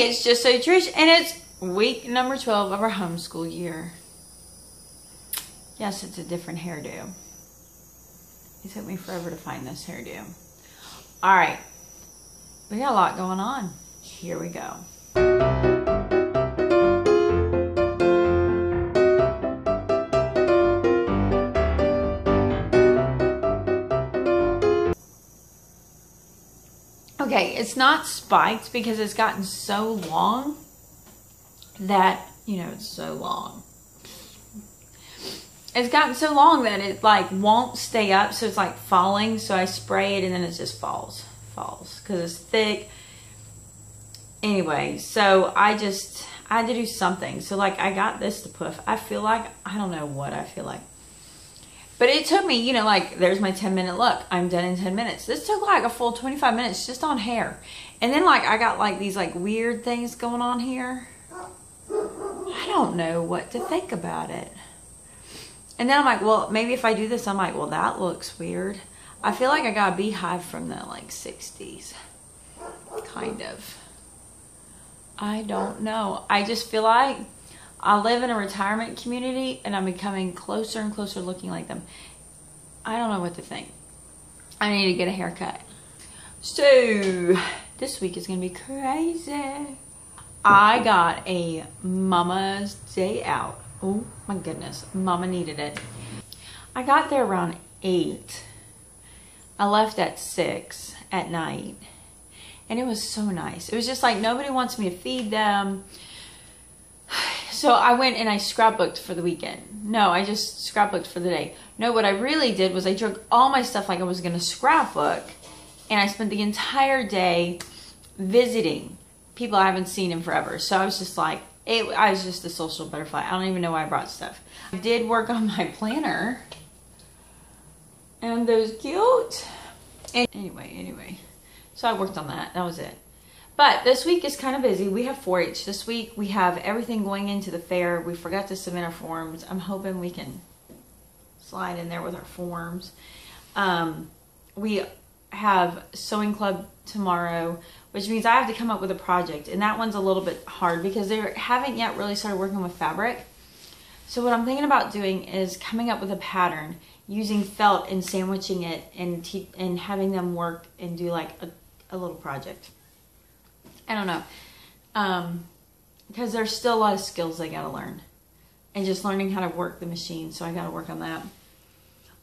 it's just so Trish, and it's week number 12 of our homeschool year. Yes, it's a different hairdo. It took me forever to find this hairdo. All right, we got a lot going on. Here we go. Okay, it's not spiked because it's gotten so long that, you know, it's so long. It's gotten so long that it like won't stay up, so it's like falling. So I spray it and then it just falls because it's thick. Anyway, so I had to do something. So like I got this to puff. I feel like, I don't know what I feel like. But it took me, you know, like, there's my 10-minute look. I'm done in 10 minutes. This took like a full 25 minutes just on hair. And then like, I got like these like weird things going on here. I don't know what to think about it. And then I'm like, well, maybe if I do this, I'm like, well, that looks weird. I feel like I got a beehive from the like 60s. Kind of. I don't know. I just feel like I live in a retirement community and I'm becoming closer and closer looking like them. I don't know what to think. I need to get a haircut. So, this week is going to be crazy. I got a Mama's Day Out. Oh my goodness. Mama needed it. I got there around 8. I left at 6 at night. And it was so nice. It was just like nobody wants me to feed them. So I went and I scrapbooked for the weekend. No, I just scrapbooked for the day. No, what I really did was I took all my stuff like I was going to scrapbook. And I spent the entire day visiting people I haven't seen in forever. So I was just like, I was just a social butterfly. I don't even know why I brought stuff. I did work on my planner. And those cute. And anyway. So I worked on that. That was it. But this week is kind of busy. We have 4-H this week. We have everything going into the fair. We forgot to submit our forms. I'm hoping we can slide in there with our forms. We have sewing club tomorrow, which means I have to come up with a project. And that one's a little bit hard because they haven't yet really started working with fabric. So what I'm thinking about doing is coming up with a pattern, using felt and sandwiching it and having them work and do like a little project. I don't know, because there's still a lot of skills I gotta learn, and just learning how to work the machine, so I gotta work on that.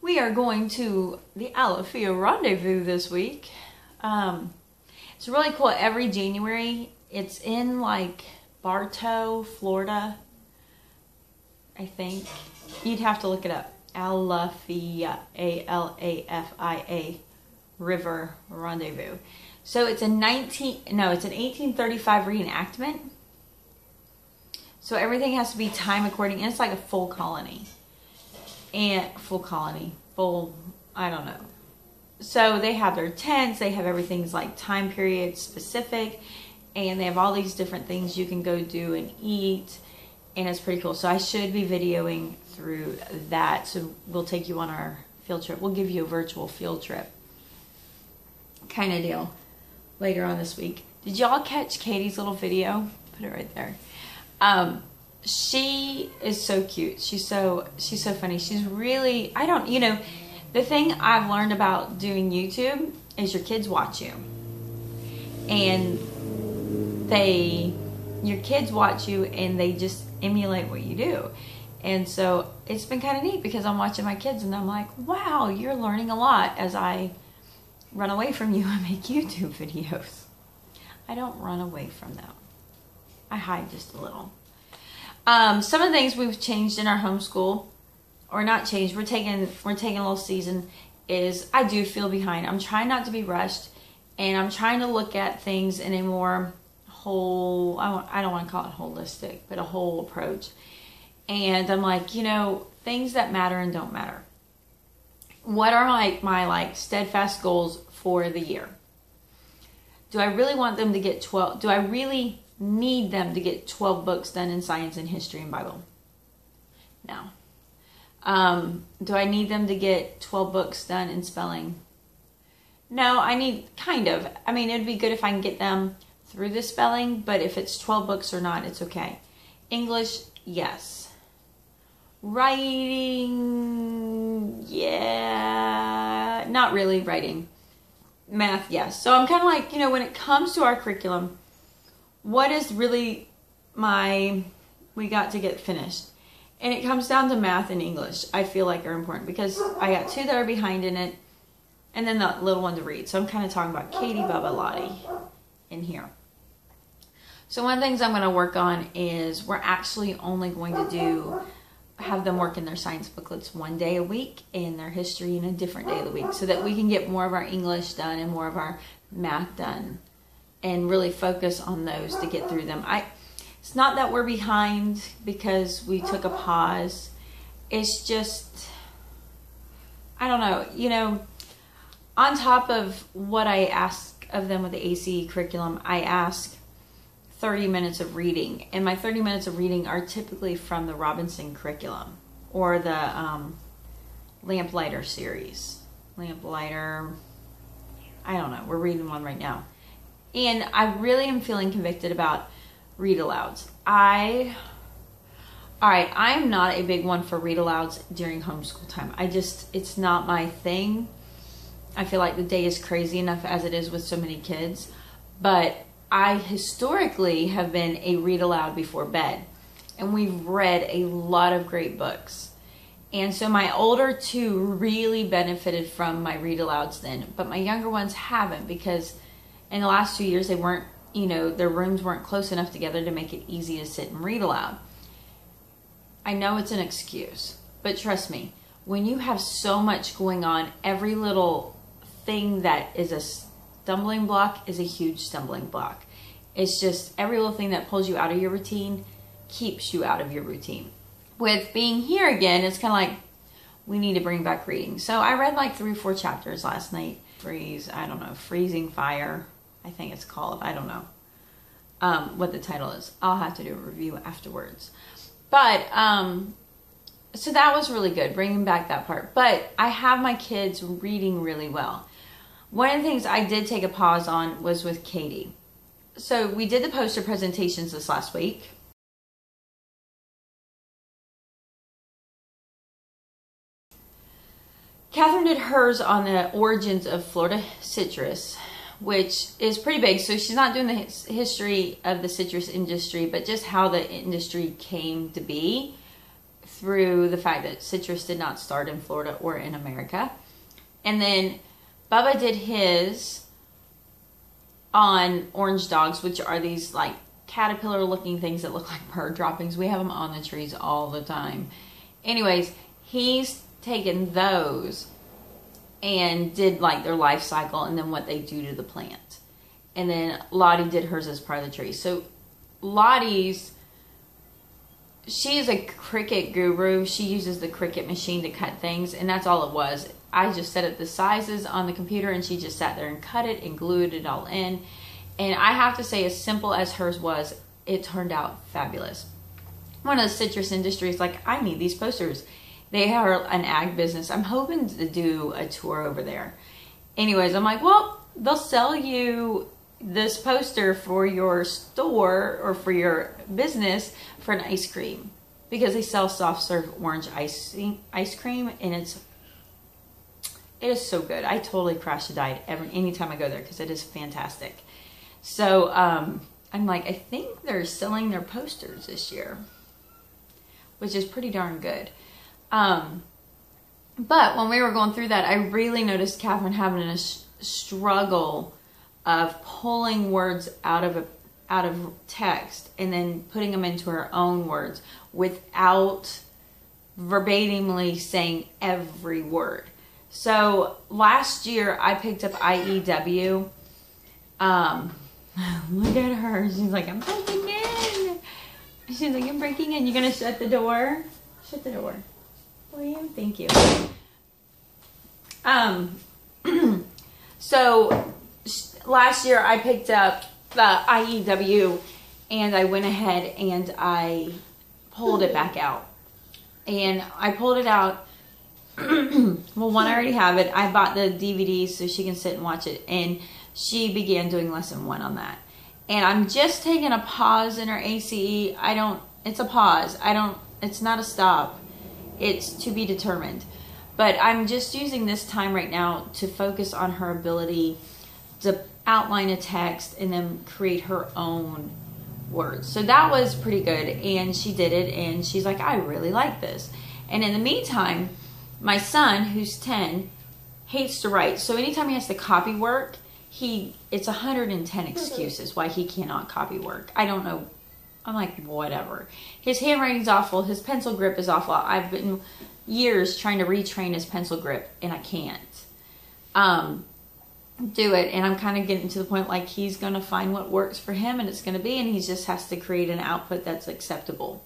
We are going to the I.E.W rendezvous this week. It's really cool. Every January, it's in like Bartow, Florida, I think. You'd have to look it up. Alafia, A-L-A-F-I-A, River Rendezvous. So it's an 1835 reenactment. So everything has to be time according, and it's like a full colony. I don't know. So they have their tents, they have everything's like time period specific, and they have all these different things you can go do and eat, and it's pretty cool. So I should be videoing through that. So we'll take you on our field trip. We'll give you a virtual field trip kind of deal later on this week. Did y'all catch Katie's little video? Put it right there. She is so cute. She's so funny. She's really, you know, the thing I've learned about doing YouTube is your kids watch you. And your kids watch you and they just emulate what you do. And so it's been kind of neat because I'm watching my kids and I'm like, wow, you're learning a lot as I run away from you and make YouTube videos. I don't run away from them. I hide just a little. Some of the things we've changed in our homeschool, or not changed, we're taking a little season, is I do feel behind. I'm trying not to be rushed, and I'm trying to look at things in a more whole, I don't want to call it holistic, but a whole approach. And I'm like, you know, things that matter and don't matter. What are my like steadfast goals for the year? Do I really want them to get 12? Do I really need them to get 12 books done in science and history and Bible? No. Do I need them to get 12 books done in spelling? No, I need kind of. I mean, it'd be good if I can get them through the spelling, but if it's 12 books or not, it's okay. English, yes. Writing, yeah, not really writing. Math, yes. So I'm kind of like, when it comes to our curriculum, what is really we got to get finished? And it comes down to math and English, I feel like are important, because I got 2 that are behind in it, and then the little one to read. So I'm kind of talking about Katie, Bubba, Lottie in here. So one of the things I'm going to work on is we're actually only going to have them work in their science booklets 1 day a week, and their history in a different day of the week, so that we can get more of our English done and more of our math done, and really focus on those to get through them. It's not that we're behind because we took a pause. It's just, I don't know, on top of what I ask of them with the A.C.E. curriculum, I ask 30 minutes of reading, and my 30 minutes of reading are typically from the Robinson curriculum or the Lamplighter series. Lamplighter, I don't know, we're reading one right now. And I really am feeling convicted about read alouds. I'm not a big one for read alouds during homeschool time. It's not my thing. I feel like the day is crazy enough as it is with so many kids, but I historically have been a read aloud before bed, and we've read a lot of great books. And so my older 2 really benefited from my read alouds then, but my younger ones haven't, because in the last 2 years they weren't, their rooms weren't close enough together to make it easy to sit and read aloud. I know it's an excuse, but trust me, when you have so much going on, every little thing that is a stumbling block is a huge stumbling block. It's just every little thing that pulls you out of your routine keeps you out of your routine. With being here again, it's kind of like we need to bring back reading. So I read like 3 or 4 chapters last night. Freezing Fire, I think it's called. I don't know what the title is. I'll have to do a review afterwards. But so that was really good, bringing back that part. But I have my kids reading really well. One of the things I did take a pause on was with Katie. So we did the poster presentations this last week. Catherine did hers on the origins of Florida citrus, which is pretty big. So she's not doing the history of the citrus industry, but just how the industry came to be through the fact that citrus did not start in Florida or in America. And then Bubba did his on orange dogs, which are these like caterpillar looking things that look like bird droppings. We have them on the trees all the time. Anyways, he's taken those and did like their life cycle and then what they do to the plant. And then Lottie did hers as part of the tree. So Lottie's, she is a Cricut guru. She uses the Cricut machine to cut things, and that's all it was. I just set up the sizes on the computer, and she just sat there and cut it and glued it all in. And I have to say, as simple as hers was, it turned out fabulous. One of the citrus industries, like, I need these posters. They are an ag business. I'm hoping to do a tour over there. Anyways, I'm like, well, they'll sell you this poster for your store or for your business for an ice cream, because they sell soft serve orange ice cream, and it is so good. I totally crash the diet anytime I go there because it is fantastic. So I'm like, I think they're selling their posters this year, which is pretty darn good. But when we were going through that, I really noticed Catherine having a struggle of pulling words out of text and then putting them into her own words without verbatimly saying every word. So last year I picked up I.E.W. Look at her. She's like, I'm breaking in. She's like, I'm breaking in. You're going to shut the door? Shut the door. William, thank you. So last year I picked up the I.E.W. and I went ahead and I pulled it back out. And I pulled it out. Well, one, I already have it. I bought the DVD so she can sit and watch it. And she began doing lesson 1 on that. And I'm just taking a pause in her A.C.E. It's a pause. It's not a stop. It's to be determined. But I'm just using this time right now to focus on her ability to outline a text and then create her own words. So that was pretty good, and she did it, and she's like, I really like this. And in the meantime, my son, who's 10, hates to write. So anytime he has to copy work, it's 110 excuses why he cannot copy work. I don't know. I'm like, whatever. His handwriting's awful. His pencil grip is awful. I've been years trying to retrain his pencil grip, and I can't do it. And I'm kind of getting to the point like he's going to find what works for him, and it's going to be, and he just has to create an output that's acceptable.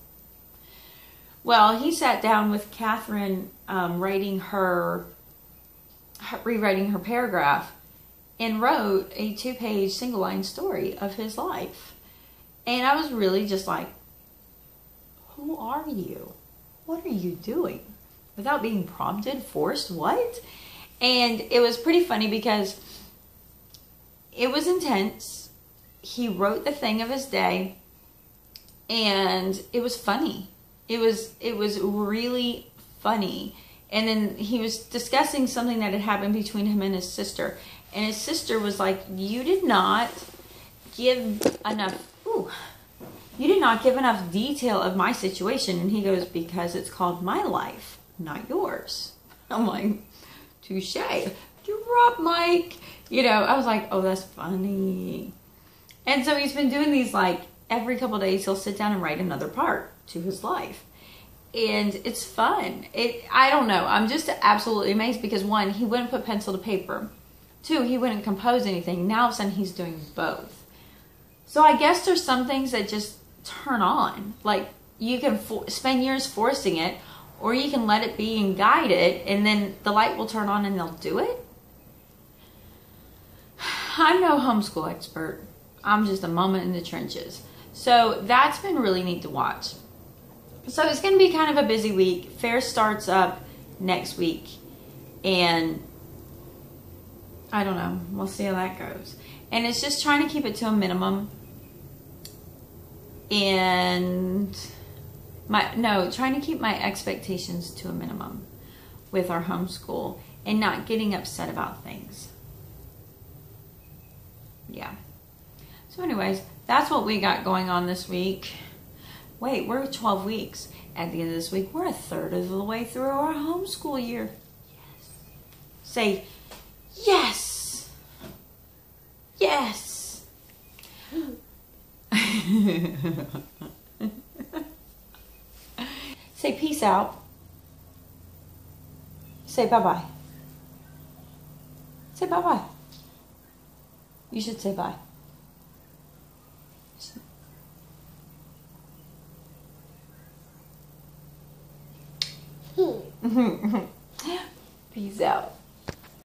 Well, he sat down with Catherine rewriting her paragraph, and wrote a 2-page single-line story of his life. And I was really just like, who are you? What are you doing? Without being prompted, forced, what? And it was pretty funny because it was intense. He wrote the thing of his day, and it was funny. It was really funny. And then he was discussing something that had happened between him and his sister. And his sister was like, you did not give enough detail of my situation. And he goes, because it's called my life, not yours. I'm like, touche. Drop mic. I was like, oh, that's funny. And so he's been doing these, like, every couple of days he'll sit down and write another part to his life. And it's fun. I don't know. I'm just absolutely amazed because 1, he wouldn't put pencil to paper. 2, he wouldn't compose anything. Now all of a sudden he's doing both. So I guess there's some things that just turn on. Like you can spend years forcing it, or you can let it be and guide it, and then the light will turn on and they'll do it. I'm no homeschool expert. I'm just a mama in the trenches. So that's been really neat to watch. So it's going to be kind of a busy week. Fair starts up next week. And I don't know. We'll see how that goes. And it's just trying to keep it to a minimum. And trying to keep my expectations to a minimum with our homeschool and not getting upset about things. Yeah. So anyways, that's what we got going on this week. Wait, we're 12 weeks. At the end of this week, we're 1/3 of the way through our homeschool year. Yes. Say, yes. Yes. Say peace out. Say bye-bye. Say bye-bye. You should say bye. Peace out.